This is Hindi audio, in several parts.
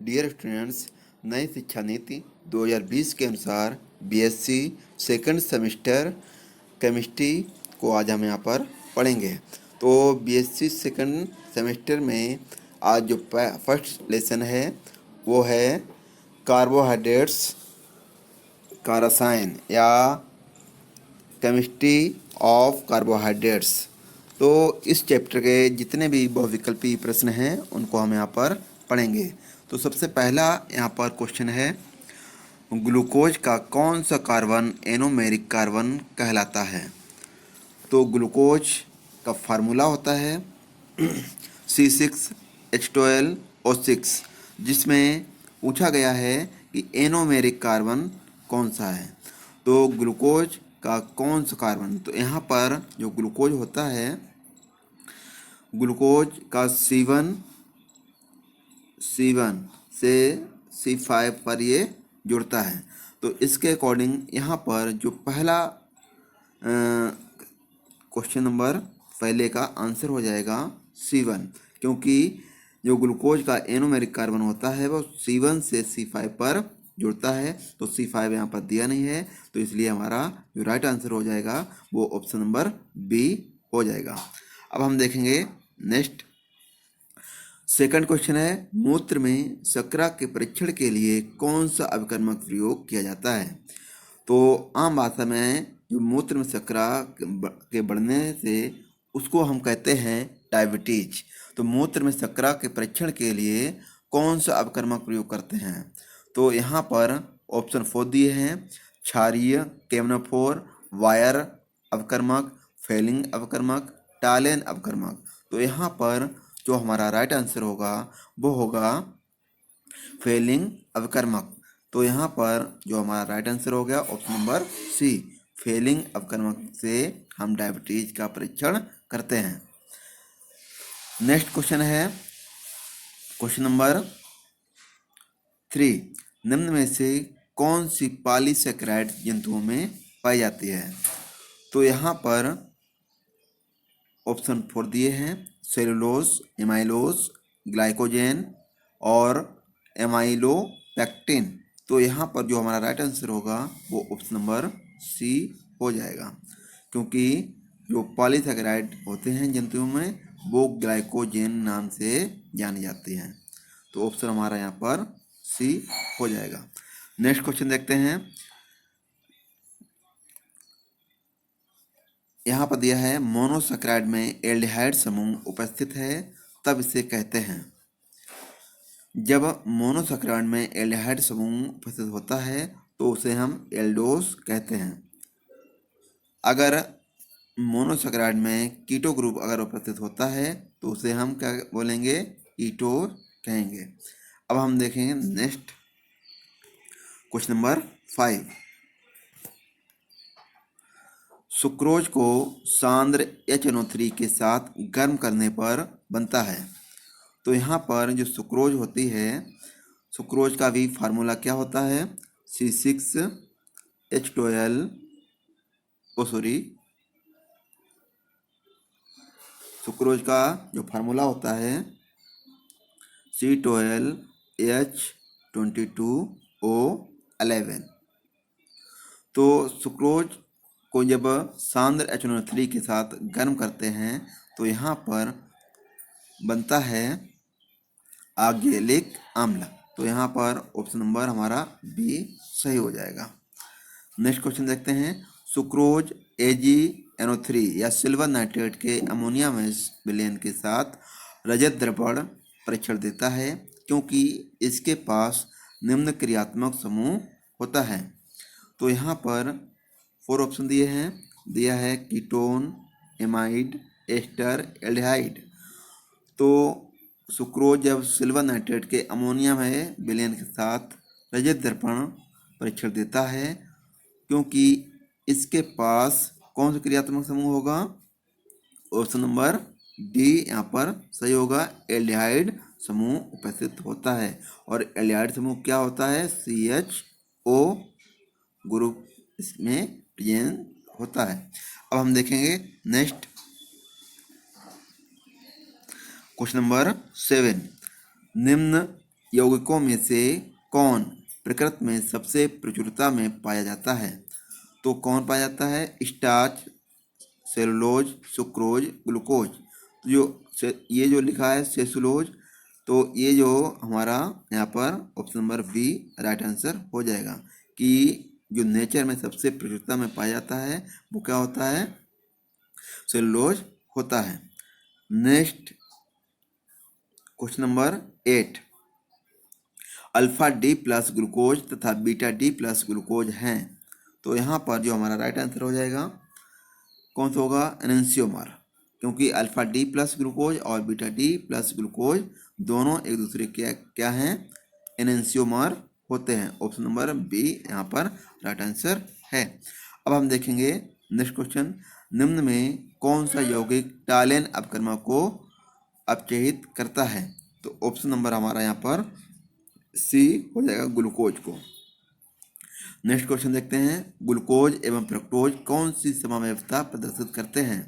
डियर स्टूडेंट्स, नई शिक्षा नीति 2020 के अनुसार बीएससी सेकंड सेमेस्टर केमिस्ट्री को आज हम यहाँ पर पढ़ेंगे। तो बीएससी सेकंड सेमेस्टर में आज जो फर्स्ट लेसन है वो है कार्बोहाइड्रेट्स का रसायन या केमिस्ट्री ऑफ कार्बोहाइड्रेट्स। तो इस चैप्टर के जितने भी बहुविकल्पी प्रश्न हैं उनको हम यहाँ पर पढ़ेंगे। तो सबसे पहला यहाँ पर क्वेश्चन है, ग्लूकोज का कौन सा कार्बन एनोमेरिक कार्बन कहलाता है। तो ग्लूकोज का फार्मूला होता है C6H12O6, जिसमें पूछा गया है कि एनोमेरिक कार्बन कौन सा है। तो ग्लूकोज का कौन सा कार्बन, तो यहाँ पर जो ग्लूकोज होता है, ग्लूकोज का C1 से C5 पर ये जुड़ता है। तो इसके अकॉर्डिंग यहाँ पर जो पहला क्वेश्चन नंबर पहले का आंसर हो जाएगा C1, क्योंकि जो ग्लूकोज का एनोमेरिक कार्बन होता है वो C1 से C5 पर जुड़ता है। तो C5 यहाँ पर दिया नहीं है, तो इसलिए हमारा जो राइट आंसर हो जाएगा वो ऑप्शन नंबर बी हो जाएगा। अब हम देखेंगे नेक्स्ट सेकंड क्वेश्चन है, मूत्र में शर्करा के परीक्षण के लिए कौन सा अभिकर्मक प्रयोग किया जाता है। तो आम भाषा में जो मूत्र में शर्करा के बढ़ने से उसको हम कहते हैं डायबिटीज। तो मूत्र में शर्करा के परीक्षण के लिए कौन सा अभिकर्मक प्रयोग करते हैं। तो यहाँ पर ऑप्शन 4 दिए हैं, क्षारीय, केमनोफोर, वायर अभिकर्मक, फेलिंग अभिकर्मक, टालेन अभिकर्मक। तो यहाँ पर जो हमारा राइट आंसर होगा वो होगा फेलिंग अभिकर्मक। तो यहाँ पर जो हमारा राइट आंसर हो गया ऑप्शन नंबर सी, फेलिंग अभिकर्मक से हम डायबिटीज का परीक्षण करते हैं। नेक्स्ट क्वेश्चन है क्वेश्चन नंबर 3, निम्न में से कौन सी पॉलीसेकेराइड जंतुओं में पाई जाती है। तो यहाँ पर ऑप्शन 4 दिए हैं, सेलुलोज, एमाइलोज, ग्लाइकोजेन और एमाइलोपेक्टिन। तो यहाँ पर जो हमारा राइट आंसर होगा वो ऑप्शन नंबर सी हो जाएगा, क्योंकि जो पॉलीसेकेराइड होते हैं जंतुओं में वो ग्लाइकोजेन नाम से जाने जाते हैं। तो ऑप्शन हमारा यहाँ पर सी हो जाएगा। नेक्स्ट क्वेश्चन देखते हैं, यहाँ पर दिया है, मोनोसैकेराइड में एल्डिहाइड समूह उपस्थित है तब इसे कहते हैं। जब मोनोसैकेराइड में एल्डिहाइड समूह उपस्थित होता है तो उसे हम एल्डोस कहते हैं। अगर मोनोसैकेराइड में कीटो ग्रुप अगर उपस्थित होता है तो उसे हम क्या बोलेंगे, कीटो कहेंगे। अब हम देखेंगे नेक्स्ट क्वेश्चन नंबर 5, सुक्रोज को सांद्र HNO3 के साथ गर्म करने पर बनता है। तो यहाँ पर जो सुक्रोज होती है, सुक्रोज का भी फार्मूला क्या होता है, सुक्रोज का जो फार्मूला होता है C12H22O11। तो सुक्रोज को जब सांद्र HNO3 के साथ गर्म करते हैं तो यहाँ पर बनता है आर्गेलिक अम्ल। तो यहाँ पर ऑप्शन नंबर हमारा बी सही हो जाएगा। नेक्स्ट क्वेश्चन देखते हैं, सुक्रोज AgNO3 या सिल्वर नाइट्रेट के अमोनिया विलयन के साथ रजत द्रवण परीक्षण देता है क्योंकि इसके पास निम्न क्रियात्मक समूह होता है। तो यहाँ पर 4 ऑप्शन दिए हैं, दिया है कीटोन, एमाइड, एस्टर, एल्डिहाइड। तो सुक्रोज जब सिल्वर नाइट्रेट के अमोनिया में विलयन के साथ रजत दर्पण परीक्षण देता है क्योंकि इसके पास कौन सा क्रियात्मक समूह होगा, ऑप्शन नंबर डी यहाँ पर सही होगा, एल्डिहाइड समूह उपस्थित होता है। और एल्डिहाइड समूह क्या होता है, CHO ग्रुप इसमें प्रेजेंट होता है। अब हम देखेंगे नेक्स्ट क्वेश्चन नंबर 7, निम्न यौगिकों में से कौन प्रकृति में सबसे प्रचुरता में पाया जाता है? तो कौन पाया जाता है? Starch, cellulose, sucrose, glucose. ये जो लिखा है सेलुलोज, तो ये जो हमारा यहाँ पर option number B right answer हो जाएगा कि जो नेचर में सबसे प्रचुरता में पाया जाता है वो क्या होता है? सेलुलोज होता है। Next question number 8, alpha D plus glucose तथा बीटा डी प्लस ग्लूकोज हैं, तो यहाँ पर जो हमारा राइट आंसर हो जाएगा कौन सा होगा? एनेंशियोमर, क्योंकि अल्फा डी प्लस ग्लूकोज और बीटा डी प्लस ग्लूकोज दोनों एक दूसरे के क्या हैं? एनेंशियोमर होते हैं। ऑप्शन नंबर बी यहाँ पर राइट आंसर है। अब हम देखेंगे नेक्स्ट क्वेश्चन, निम्न में कौन सा यौगिक टालेन अपकर्मा को अपचयित करता है? तो ऑप्शन नंबर हमारा यहाँ पर सी हो जाएगा, ग्लूकोज को। नेक्स्ट क्वेश्चन देखते हैं, ग्लूकोज एवं फ्रक्टोज कौन सी समाव्यवस्था प्रदर्शित करते हैं?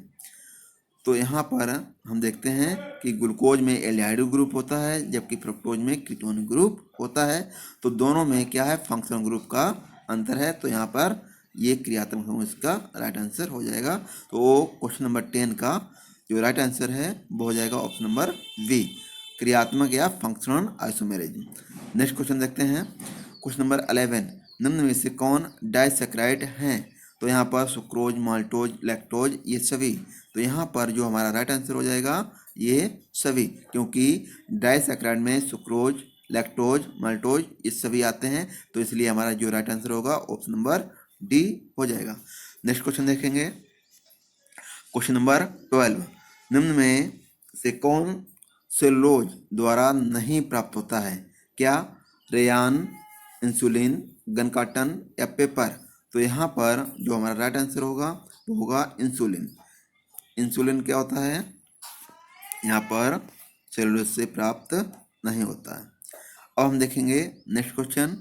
तो यहाँ पर हम देखते हैं कि ग्लूकोज में एल्डिहाइड ग्रुप होता है जबकि फ्रक्टोज में कीटोन ग्रुप होता है। तो दोनों में क्या है? फंक्शनल ग्रुप का अंतर है। तो यहाँ पर ये क्रियात्मक समूह इसका राइट आंसर हो जाएगा। तो क्वेश्चन नंबर 10 का जो राइट आंसर है वो हो जाएगा ऑप्शन नंबर बी, क्रियात्मक या फंक्शनल आइसोमेरिज्म। नेक्स्ट क्वेश्चन देखते हैं, क्वेश्चन नंबर 11, निम्न में से कौन डाइसैकेराइड हैं? तो यहाँ पर सुक्रोज, माल्टोज, लैक्टोज ये सभी। तो यहाँ पर जो हमारा राइट आंसर हो जाएगा ये सभी, क्योंकि डाइसैकेराइड में सुक्रोज, लैक्टोज, माल्टोज ये सभी आते हैं। तो इसलिए हमारा जो राइट आंसर होगा ऑप्शन नंबर डी हो जाएगा। नेक्स्ट क्वेश्चन देखेंगे, क्वेश्चन नंबर 12, निम्न में से कौन सेलुलोज द्वारा नहीं प्राप्त होता है? क्या रेयान, इंसुलिन, गन काटन या पेपर? तो यहाँ पर जो हमारा राइट आंसर होगा वो होगा इंसुलिन। इंसुलिन क्या होता है? यहाँ पर सेलुलोज से प्राप्त नहीं होता है। अब हम देखेंगे नेक्स्ट क्वेश्चन,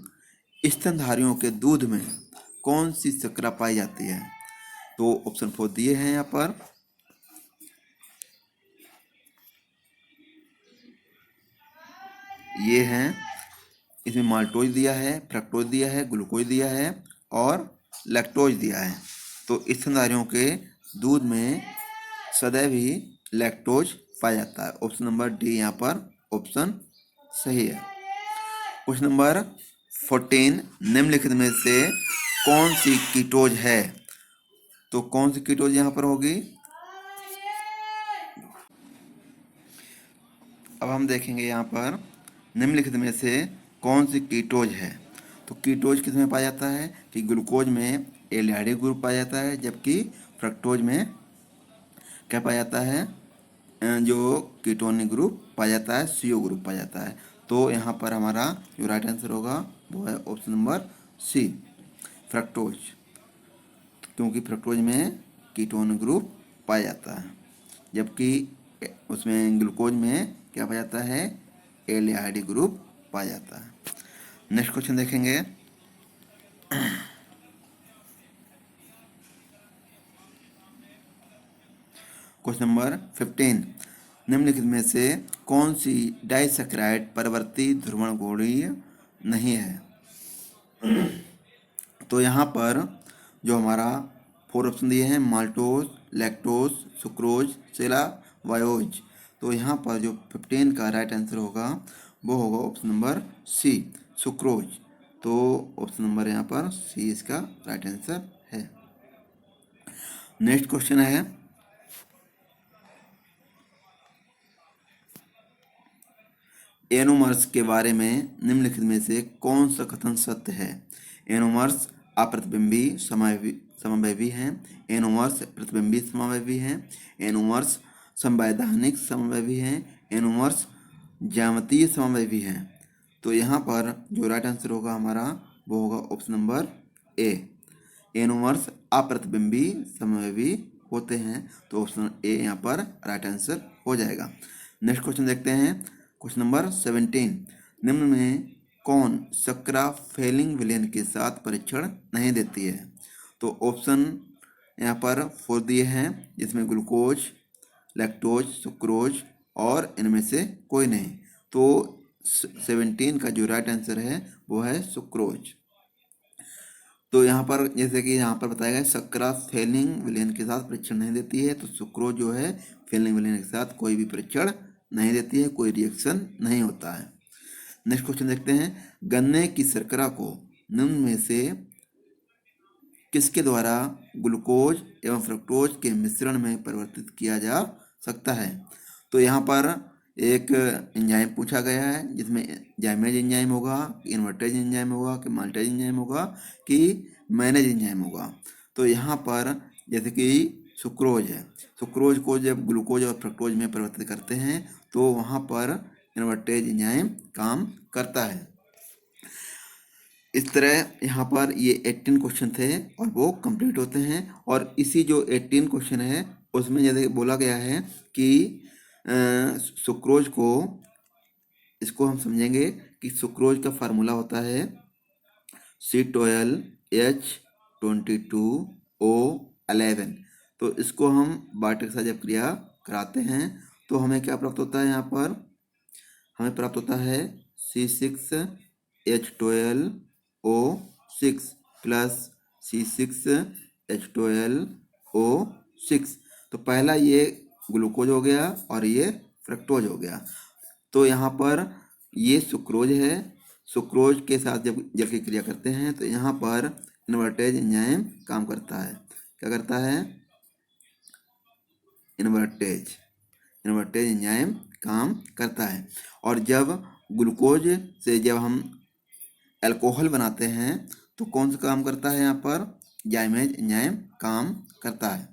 स्तनधारियों के दूध में कौन सी शर्करा पाई जाती है? तो ऑप्शन 4 दिए हैं यहाँ पर, ये हैं, इसमें माल्टोज दिया है, फ्रक्टोज दिया है, ग्लूकोज दिया है और लैक्टोज दिया है। तो स्तनधारियों के दूध में सदैव ही लैक्टोज पाया जाता है। ऑप्शन नंबर डी यहाँ पर ऑप्शन सही है। क्वेश्चन नंबर 14, निम्नलिखित में से कौन सी कीटोज है? तो कौन सी कीटोज यहाँ पर होगी? अब हम देखेंगे यहाँ पर निम्नलिखित में से कौन सी कीटोज है। तो कीटोज किस में पाया जाता है कि ग्लूकोज में एल्डिहाइड ग्रुप पाया जाता है, जबकि फ्रक्टोज में क्या पाया जाता है? जो कीटोनिक ग्रुप पाया जाता है, CO ग्रुप पाया जाता है। तो यहाँ पर हमारा जो राइट आंसर होगा वो है ऑप्शन नंबर सी, फ्रक्टोज, क्योंकि फ्रक्टोज में कीटोन ग्रुप पाया जाता है, जबकि उसमें ग्लूकोज में क्या पाया जाता है? एल्डिहाइड ग्रुप पाया जाता है। नेक्स्ट क्वेश्चन देखेंगे, क्वेश्चन नंबर 15, निम्नलिखित में से कौन सी डाइसैकेराइड परवर्ती ध्रुवण गोलीय नहीं है? तो यहाँ पर जो हमारा 4 ऑप्शन दिए हैं, माल्टोज, लैक्टोज, सुक्रोज, सेला वायोज। तो यहाँ पर जो 15 का राइट आंसर होगा वो होगा ऑप्शन नंबर सी, सुक्रोज। तो ऑप्शन नंबर यहाँ पर सी इसका राइट आंसर है। नेक्स्ट क्वेश्चन है, एनोमर्स के बारे में निम्नलिखित में से कौन सा कथन सत्य है? एनोमर्स अप्रतिबिंबी समवैवी हैं, एनोमर्स प्रतिबिंबी समवैवी हैं, एनोमर्स संवैधानिक समवैवी हैं, एनोमर्स ज्यामितीय समवैवी हैं। तो यहाँ पर जो राइट आंसर होगा हमारा वो होगा ऑप्शन नंबर ए, एनोमर्स अप्रतिबिंबी समवैवी होते हैं। तो ऑप्शन ए यहाँ पर राइट आंसर हो जाएगा। नेक्स्ट क्वेश्चन देखते हैं, क्वेश्चन नंबर 17, निम्न में कौन शर्करा फेलिंग विलेन के साथ परीक्षण नहीं देती है? तो ऑप्शन यहाँ पर 4 दिए हैं, जिसमें ग्लूकोज, लैक्टोज, सुक्रोज और इनमें से कोई नहीं। तो 17 का जो राइट आंसर है वो है सुक्रोज। तो यहाँ पर जैसे कि यहाँ पर बताया गया शर्करा फेलिंग विलेन के साथ परीक्षण नहीं देती है, तो सुक्रोज जो है फेलिंग विलेन के साथ कोई भी परीक्षण नहीं देती है, कोई रिएक्शन नहीं होता है। नेक्स्ट क्वेश्चन देखते हैं, गन्ने की शर्करा को निम्न में से किसके द्वारा ग्लूकोज एवं फ्रक्टोज के मिश्रण में परिवर्तित किया जा सकता है। तो यहाँ पर एक एंजाइम पूछा गया है जिसमें जाइमेज एंजाइम होगा, इन्वर्टेज एंजाइम होगा, कि माल्टेज एंजाइम होगा, कि मैनेज एंजाइम होगा। तो यहाँ पर जैसे कि सुक्रोज है, सुक्रोज को जब ग्लूकोज और फ्रक्टोज में परिवर्तित करते हैं तो वहाँ पर इन्वर्टेज एंजाइम काम करता है। इस तरह यहाँ पर ये 18 क्वेश्चन थे और वो कंप्लीट होते हैं। और इसी जो 18 क्वेश्चन है उसमें जैसे बोला गया है कि सुक्रोज को, इसको हम समझेंगे कि सुक्रोज का फार्मूला होता है C12H22O11। तो इसको हम बार्टक से जब क्रिया कराते हैं तो हमें क्या प्राप्त होता है, यहाँ पर हमें प्राप्त होता है C6H12O6 प्लस C6H12O6। तो पहला ये ग्लूकोज हो गया और ये फ्रक्टोज हो गया। तो यहाँ पर ये सुक्रोज है, सुक्रोज के साथ जब की क्रिया करते हैं तो यहाँ पर इन्वर्टेज एंजाइम काम करता है। क्या करता है, इन्वर्टेज एंजाइम काम करता है। और जब ग्लूकोज से जब हम अल्कोहल बनाते हैं तो कौन सा काम करता है, यहाँ पर जाइमेज एंजाइम काम करता है।